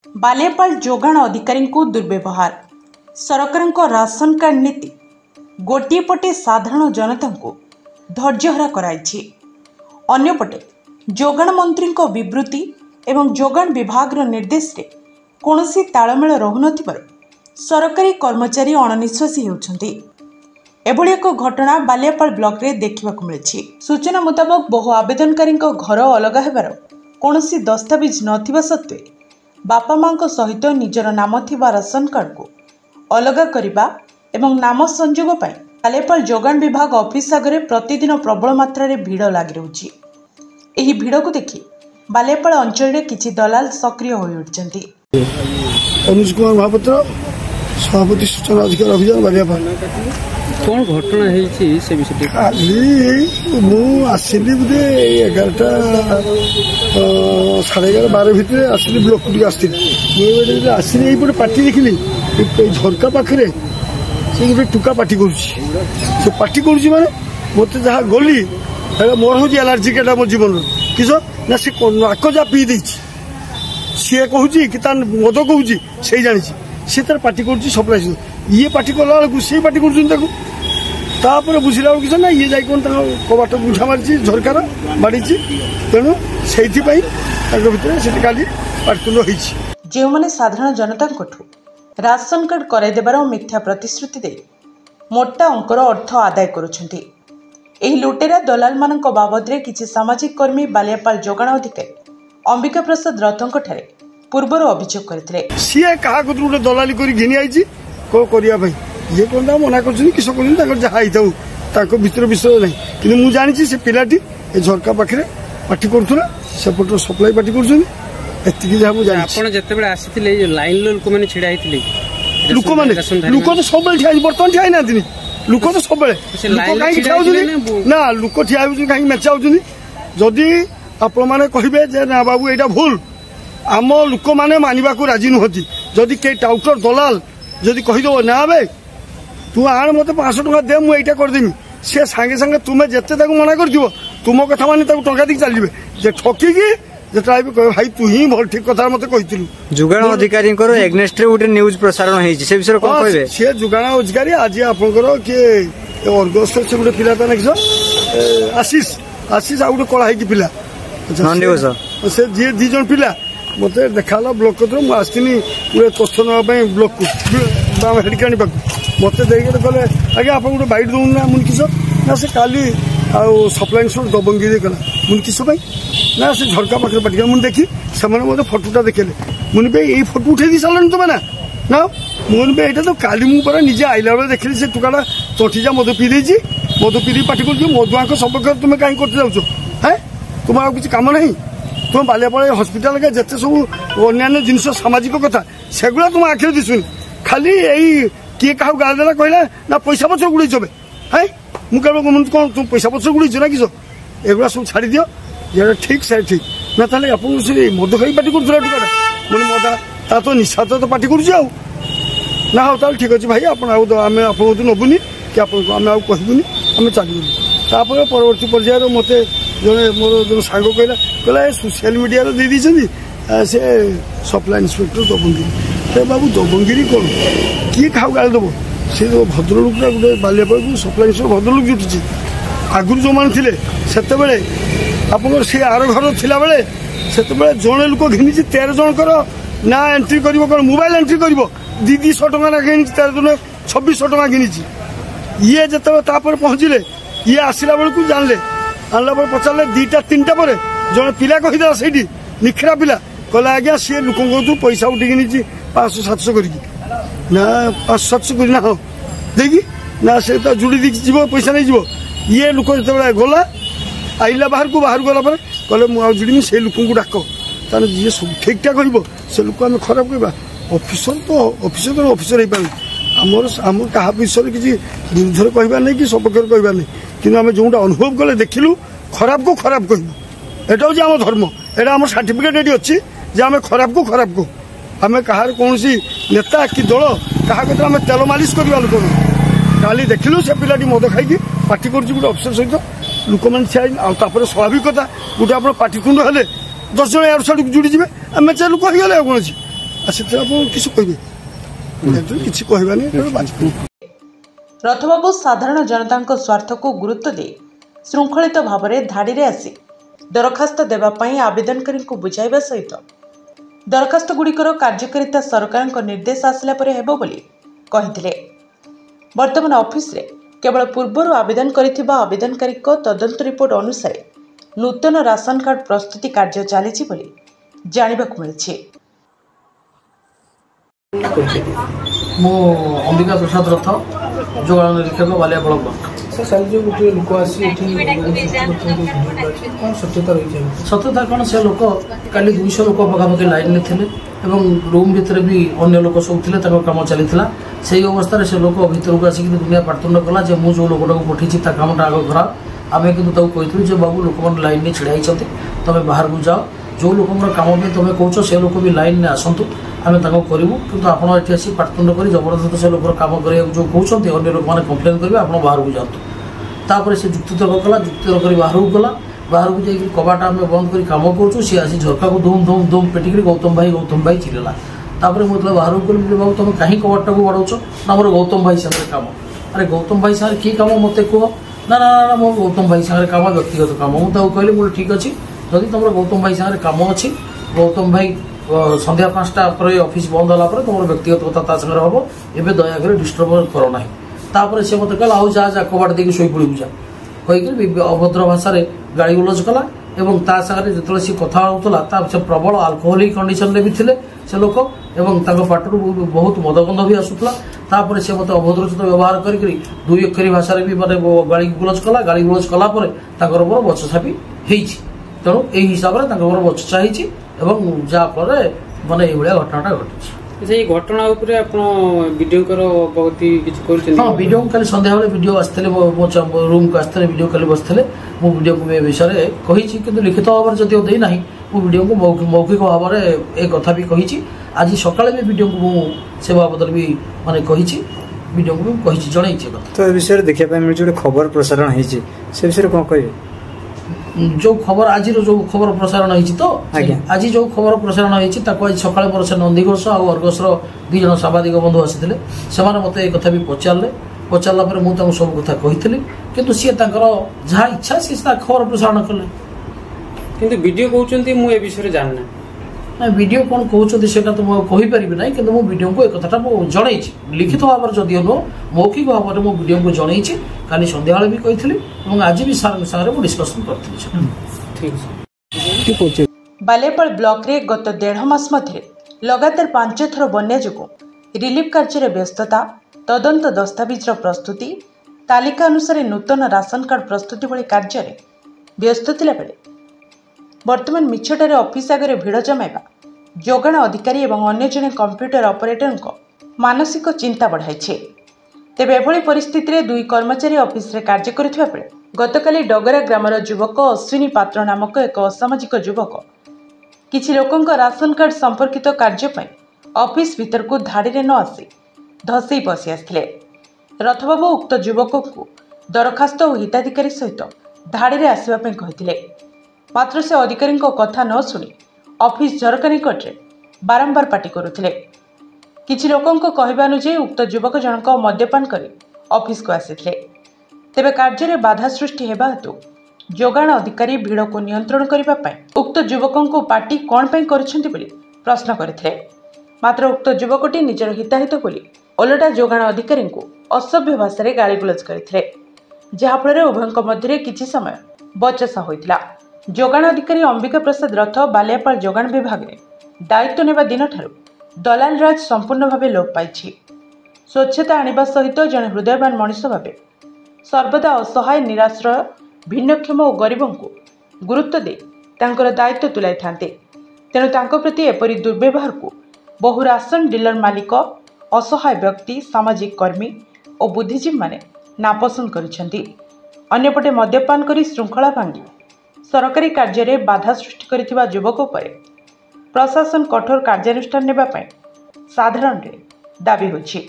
बालेपाल जोगाण अधिकारी को दुर्व्यवहार सरकार राशन कार्ड नीति गोटे पटे साधारण जनता को धैर्यहरा कराई अन्यपटे जोगाण मंत्री विवृत्ति एवं जोगाण विभाग निर्देश रे कौनसी तालमेल रहु सरकारी कर्मचारी अणनिश्वासी होउछंती। एभली एक घटना बालियापाल ब्लॉक रे देखा मिली। सूचना मुताबक बहु आवेदनकारी घर अलग होबार कौनसी दस्तावेज नथिबा सत्वे बापा मां सहित निजर नाम थिबा राशन कार्ड को अलग करने एवं नाम संयोग पर बालेपाल जोगाण विभाग ऑफिस आगे प्रतिदिन प्रबल मात्रा रे भीड़ लगी रही। यही भीड़ को देखि बालेपाल अंचल रे किछि दलाल सक्रिय हो उठिछंती। अनुज कुमार महापात्र सभापति सूचना अधिकार अभियान बालियापाल। कौन घटना है विषय आसली बोधे 11टा 11:30 12 भितर आसली ब्लॉक को आसली ये पार्टी देखिली झरका पाखे से गोटे टुका पार्टी पार्टी माने मत जहाँ गली मोर हूँ एलार्जिक मो जीवन किस ना से नाक जा पी दे सी कहूँ कि मद कहूँ से जानी सी तार पार्टी कर सप्लाई ये पार्टी कला बेलू से पार्टी कर बुझला कि ना ये जाए कबाट बुझा मारी झरकार बाड़ी तेणु से भितर काली पाटितुंड होती। जो मैंने साधारण जनता राशन कार्ड कराइदेबार मिथ्या प्रतिश्रुति दे मोटा अंकर अर्थ आदाय करुछंती। एही लुटेरा दलाल मानक बाबद रे किछि सामाजिक कर्मी बालियापाल जोगाण अधिकारी अंबिका प्रसाद रथंक ठारे पूर्वर अभियोग करथिले। सी कहा गोटे दलाली कर घिनी आई को करिया भाई ये कौन मना कर किस जहाँ भितर विषय ना कि मुझे जानी से पिलाटी झरका पाखे पार्टी करूला सेपटर सप्लाई पार्टी कर लाइन लोक मैंने छिड़ा लोक तो सब बर्तमान ठिया ना लोक तो सब ना लोक ठिया कहीं मेचा जदि आपण मैंने कहे ना बाबू यहाँ भूल आम लोक मैंने मानवा को राजी नुहति जदि कई टाउटर दलाल जदि कहीदेव ना बे तू आण मत 500 टका दे मुझे यहाँ करदेमी सी सांगे सांगे तुम्हें जिते मना कर तुम कथा मान टंका दी चलिए जे ठकिकी जेटा भी कह भाई तू ही भल ठीक कथा मत कही। जोगाण अधिकारी एग्नेस्ट रे गोटे न्यूज प्रसारण होइछि से विषय कोन कहबे से जोगाण अधिकारी आज आपनकर के अर्गस से गोटे पिला ता नकिस आशीष आशीष आ गोटे कळा है पिला नन न्यूज से जे दी जन पिला मते देखाला ब्लॉक को मु आस्तिनी पूरे तथ्य नबा ब्लॉक को हेडकाणी पाक मत कहले आगे आप गोटे बैठ दौन ना मुझे किस ना से काली सप्लाई दबंगी कला मुझे किस ना से झरका पाखे पाटी मुझे देखी से मत फटोटा देखेले मुझे भाई ये फटो उठे दी सारे तुम ना मुझे भाई यहाँ तो काली मुझे निजे आईला बेले देखिली से टुकाटा चठीजा मद पी देती मद पी पाटी कर मधुआ सपक्ष तुम्हें कहीं करते जाऊँ है तुम आ किसी कम ना तुम बालियापाल हस्पिटाल के जिते सब अन्य जिनस सामाजिक कथा सेगुला तुम आखिर दिशुनि खाली यही किए क्या गादेला कहला ना पैसा पत्र गुड़े है मुझे कौन तुम पैसा पत्र गुड़े ना किस एगुला सब छाड़ी दियो ये ठीक से ठीक ना ताले आप मद खाई पार्टी करूला टुकाटा मुझे मदा ता तो निशा तो पार्टी करुँ ना हाँ ताल ठीक अच्छे भाई आम आप नबुनि कि आम कहबुनि आम चलुनि परवर्ती पर्यायर मत जड़े मोर जो सांग कहला सोशल मीडिया दे दी से सप्लाई इन्स्पेक्टर दबंगिरी बाबू दबंगिरी कौन किए क्या गाड़ी दब से भद्रलोक गोटे बालियापाल को सप्लाई इन्स्पेक्टर भद्रलोक जुटुची आगुरी जो मैंने थे से आप सी आर घर थिला बेले से जड़े लोक घिनी 13 जनकर ना एंट्री कर मोबाइल एंट्री कर 200 टका ना घिनी 13 जन 2600 टका घिनी ये जो पहुँचले ये आसला बेलू जानले आनला पचारे 2टा 3टा पर जड़े पिला कहीदेला से निखरा पिला कहला आज्ञा सी लोक पैसा उठिकी नीचे 500-700 कर ना 500-700 कर ना हाँ देखी ना से जुड़ी दी जीव पैसा नहीं जीव ये लोक जो गला आइला बाहर को गला कहले मुझे जुड़मी से लोक डाक ताने जी सब ठीक ठाक हो से लोक आम खराब कहवा ऑफिसर तो ऑफिसर हो पारे आम क्या विषय किसी विरुद्ध कहबार नहीं कि सपक्ष कहबार नहीं कि आम जो अनुभव कले देखिलु खराब को खराब कहूँ एटा हूँ आम धर्म एटा आम सर्टिफिकेट ये अच्छी आम खराब को कहूँ आम कहार कौन नेता कि दल क्या आम तेल मालिश करवा लोक काली देखिलु से पिलाटी मद खाई पार्टी कर गोटे अफिसर सहित लोक मैंने छाई स्वाभाविकता गोटे आप पार्टीतुंड हेले 10 जन यार साइड जुड़ीजे मेचा लोक हो गले कौन ସେଥିରେ ଆପଣ କିଛି କହିବେ କିଛି କହିବାନି ବାଚସ୍ପତି। ରଥବାବୁ ସାଧାରଣ ଜନତାଙ୍କ ସ୍ୱାର୍ଥକୁ ଗୁରୁତ୍ୱ ଦେଇ ଶୃଙ୍ଖଳିତ ଭାବରେ ଧାଡ଼ିରେ ଆସି ଦରଖାସ୍ତ ଦେବା ପାଇଁ ଆବେଦନକାରୀଙ୍କୁ ବୁଝାଇବା ସହିତ ଦରଖାସ୍ତଗୁଡ଼ିକର କାର୍ଯ୍ୟକାରିତା ସରକାରଙ୍କ ନିର୍ଦ୍ଦେଶ ଆସିଲା ପରେ ହେବ ବୋଲି କହିଥିଲେ। ବର୍ତ୍ତମାନ ଅଫିସରେ କେବଳ ପୂର୍ବରୁ ଆବେଦନ କରିଥିବା ଆବେଦନକାରୀଙ୍କ ତଦନ୍ତ ରିପୋର୍ଟ ଅନୁସାରେ ନୂତନ ରାସନ କାର୍ଡ ପ୍ରସ୍ତୁତି କାର୍ଯ୍ୟ ଚାଲିଛି ବୋଲି ଜାଣିବାକୁ ମିଳିଛି। ମୁଁ ଅମ୍ବିକା ପ୍ରସାଦ ରଥ, ଯୋଗାଣ ନିରୀକ୍ଷକ ବାଲିଆପଳ ବ୍ଲକ। गोटे लोक सत्यता कौन से लोक काली 200 लोक पखापाखि लाइन में थे और रूम भितर भी अन्य लोक सब थे कम चली से अवस्था से लोक भर को आसिक दुनिया पार्तुंड कला मुझे जो लोकटा को पठेছি कमटा आग खराब आम कि कही बाबू लोक मैंने लाइन में ढड़ा होती तुम बाहर को जाओ जो लोक कम भी तुम कौच से लोक भी लाइन में आसतु आम करूँ कि आपड़ी आसी पार्तुंड कर जबरदस्त से लोक कम कर जो कहते अन्य लोक मैंने कम्प्लेन करेंगे आप बाहर को जातु तापर से जुक्तितर्क कला जुक्तितर्क कर बाहर को गला बाहर को जाकर कबाट आम बंद कर कम करूँ सी आसी झरका को धूम धूम धूम पेटिक गौतम भाई चिल्ला तापर मुझे बाहर को गली बाबू तुम कहीं कबाटा को बढ़ाऊच ना मोर गौतम भाई सागर कम अरे गौतम भाई सागर कि कम मत कह ना ना ना मोर गौतम भाई सागर कम व्यक्तिगत कम मुझे कहली बोले ठीक अच्छे जदि तुम गौतम भाई सागर कम अच्छी गौतम भाई संध्या 5टा पर ऑफिस बंद होला तुम व्यक्तिगत कथा सागर हम एवं दयाकर डिस्टर्ब करो ना तापर से मत कहला आओ जा कबाट देकी शोई पड़ू जा कहीकि अभद्र भाषा गाड़ी गुलज कला एवं ता सागर जो सी कथा होता से प्रबल आल्कोहोलिक कंडीशन भी थे से लोक एवं पाटू बहुत मदगंध भी आसूला तापर से मत अभद्रचित व्यवहार कर 2 अक्षरी भाषा भी माने गाड़ी गुलज कला मोर बचसा भी तेणु यही हिसाब से मोर बचसा हो जहाँफल माने ये घटनाटा घटी ये घटना उपरे आपण वीडियो करो बहुत किछ करछन। हां वीडियो काली संध्या बेले वीडियो आस्थिले मो रूम को आस्थिले वीडियो काली बसथिले मो वीडियो को विषय रे कहिछि किंतु लिखित भाव जदि देई नाही मो वीडियो को मौखिक भाव रे एक कथा भी कहिछि आज सकाळे भी वीडियो को से बाबद भी माने कहिछि वीडियो को कहिछि जणैछि तो ए विषय देखिया पय मिल जोडे खबर प्रसारण हेछि से विषय कोन कहिबे जो खबर आज जो खबर प्रसारण होती तो आज जो खबर प्रसारण होती आज सकाଳେ मोर से नंदीघोष आ अर्गस 2 जन सांबादिक बंधु आसी मत एक कथा भी पचारा पर मुझे सब कथा कही किंतु सी जहाँ इच्छा सी खबर प्रसारण कले किंतु वीडियो कहते मुझे विषय जानना ना वीडियो कौन कहते से तो मुझे कहीपरि ना कि वीडियो को एक कथा जन लिखित भाव जदि नुह मौखिक भाव में वीडियो को जन काली संध्या भी कही आज भी सारे डिस्कसन कर बालेपाल ब्लॉक रे गत 1.5 मास मध्य लगातार 5 थर बन्या जो रिलीफ कार्य व्यस्तता तदंत दस्तावेज प्रस्तुति तालिका अनुसार नूतन राशन कार्ड प्रस्तुति भली कार्य व्यस्त थिला बेले वर्तमान मिछटारे ऑफिस आगे भिड़ जमाइबा जोगाण अधिकारी एवं अन्य जने कंप्यूटर ऑपरेटर मानसिक चिंता बढ़ाई तेबे एभली परिस्थिति रे 2 कर्मचारी ऑफिस रे कार्य करुथिबा बेले गतकाली डगरा ग्रामर युवक अश्विनी पात्र नामक एक असामाजिक युवक किछि लोकंक राशन कार्ड संपर्कित कार्य पय ऑफिस भीतर को धाड़ी रे न आसी धसई पसी आसथिले। रथबाबू उक्त युवक को दरखास्त और हिताधिकारी सहित धाड़ी रे आसीबा पय कहिथिले मात्र से अधिकारी कथा न शुणी ऑफिस झरका निकट में बारंबार पाटी करुथिले। किछि लोकंक कहबा अनुसार उक्त युवक जनक मद्यपान कर ऑफिस को आसीथिले तेबे कार्य रे बाधा सृष्टि हेबा हेतु जोगाण अधिकारी भीड़ को नियंत्रण करबा पय उक्त युवकों को पार्टी कौन पय करछन्ति बोली प्रश्न करथिले मात्र उक्त युवकटी निजर हिताहित बोली ओलटा जोगाण अधिकारी को असभ्य भाषा रे गाली गुलज करथिले जहा फल उभयଙ୍କ मध्य किछि समय बचसा होइतिला। जोगाण अधिकारी अंबिका प्रसाद रथ बालियापाल जोगाण विभाग में दायित्व नेबा दिन ठारू दलाल राज संपूर्ण भाव लोप पाई स्वच्छता आनिबा सहित जड़े हृदयवान मनीष भाव सर्वदा असहाय निराश्रय भिन्नक्षम और गरीबों को गुरुत्व दे तांकर दायित्व तुलाई थांते तेणु तांको प्रति एपरी दुर्व्यवहार को बहु राशन डीलर मालिक असहाय व्यक्ति सामाजिक कर्मी और बुद्धिजीवी माने नापसंद करिसेंती। अन्यपटे मद्यपान करी श्रृंखला भांगी सरकारी कार्य में बाधा सृष्टि करिथिबा युवक पर प्रशासन कठोर कार्यानुष्ठान नेबा पय साधारण रे दाबी होछि।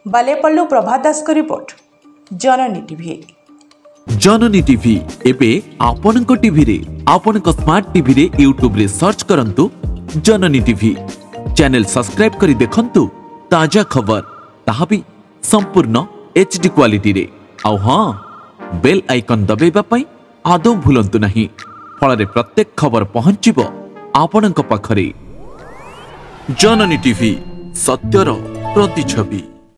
बालेपल्लू प्रभात दास को रिपोर्ट जननी टीवी। जननी टीवी एबे आपनक टीवी रे आपनक स्मार्ट टीवी रे यूट्यूब रे सर्च करंतु जननी टीवी चैनल सब्सक्राइब करी देखंतु ताजा खबर ताहा भी संपूर्ण HD क्वालिटी रे आउ हां बेल आइकन दबाइबा पई आदौ भूलंतु नहीं फଳରେ प्रत्येक खबर पहुंचिबो आपणक पाखरे। जननी टीवी सत्यर प्रतिछवि।